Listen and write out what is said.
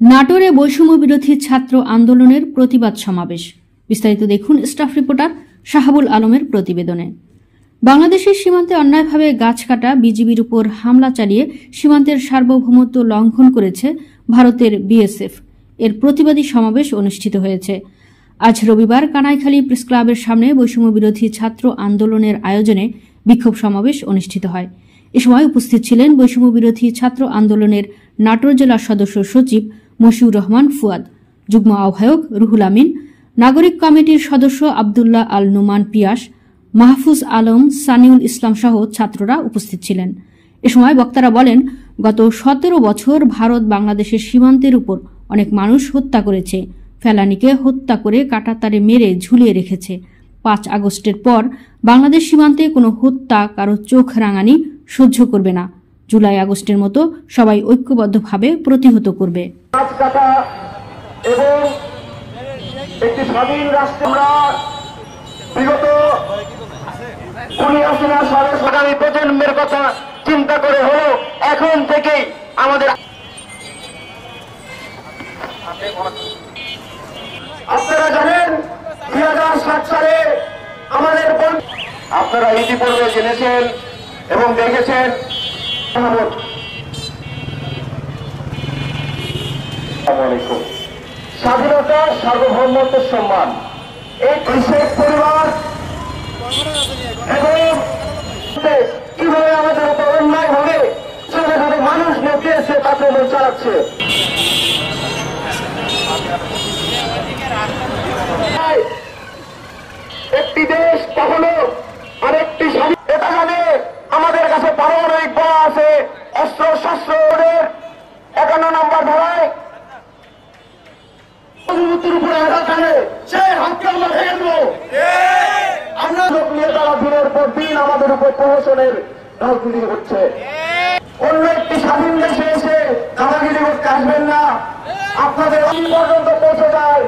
নাটোরে বৈষম্য বিরোধী ছাত্র আন্দোলনের প্রতিবাদ সমাবেশ। বিস্তারিত দেখুন স্টাফ রিপোর্টার শাহাবুল আলমের প্রতিবেদনে। বাংলাদেশের সীমান্তে অন্যায়ভাবে গাছ কাটা, বিজিবির উপর হামলা চালিয়ে সীমান্তের সার্বভৌমত্ব লঙ্ঘন করেছে ভারতের বিএসএফ। এর প্রতিবাদী সমাবেশ অনুষ্ঠিত হয়েছে। আজ রবিবার কানাইখালী প্রেস ক্লাবের সামনে বৈষম্য বিরোধী ছাত্র আন্দোলনের আয়োজনে বিক্ষোভ সমাবেশ অনুষ্ঠিত হয়। এ সময় উপস্থিত ছিলেন বৈষম্য বিরোধী ছাত্র আন্দোলনের নাটোর জেলা সদস্য সচিব মশিউর রহমান ফুয়াদ, যুগ্ম আহ্বায়ক রুহুল আমিন, নাগরিক কমিটির সদস্য আবদুল্লাহ আল নোমান পিয়াস, মাহফুজ আলম, সানিউল ইসলাম সহ ছাত্ররা উপস্থিত ছিলেন। এ সময় বক্তারা বলেন, গত 17 বছর ভারত বাংলাদেশের সীমান্তের উপর অনেক মানুষ হত্যা করেছে। ফেলানীকে হত্যা করে কাঁটাতারে মেরে ঝুলিয়ে রেখেছে। 5 আগস্টের পর বাংলাদেশ সীমান্তে কোনো হত্যা, কারো চোখ রাঙানি সহ্য করবে না। জুলাই আগস্টের মতো সবাই ঐক্যবদ্ধভাবে প্রতিহত করবে। এবং একটি স্বাধীন রাষ্ট্রে আমরা বিগত 19 সালে আগামী প্রজন্মের কথা চিন্তা করে হলো এখন থেকেই আমাদের আপনারা জানেন 2007 সালে আমাদের আপনারা ইতিপূর্বে জেনেছেন এবং দেখেছেন স্বাধীনতা, সার্বভৌমত্বের সম্মান, এই শেখ পরিবার এবং কিভাবে আমাদের উপর অন্যায় ভাবে ছোট ছোট মানুষ নেতিয়েছে আক্রমণ চালাচ্ছে। একটি দেশ কখনো আরেকটি এটা জানে আমাদের কাছে পারমাণবিক বোমা আছে, অস্ত্র শস্ত্রের 51 নম্বর ধারায় উপরে আঘাত আনে, সেই হাতকে আমরা ভেঙে দেবো। আমরা নিয়ে তারা দিনের পর দিন আমাদের উপর প্রহসনের রাজনীতি হচ্ছে। অন্য একটি স্বাধীন দেশে এসে দাদাগিরি করতে আসবেন না। আপনাদের পর্যন্ত পৌঁছে যায়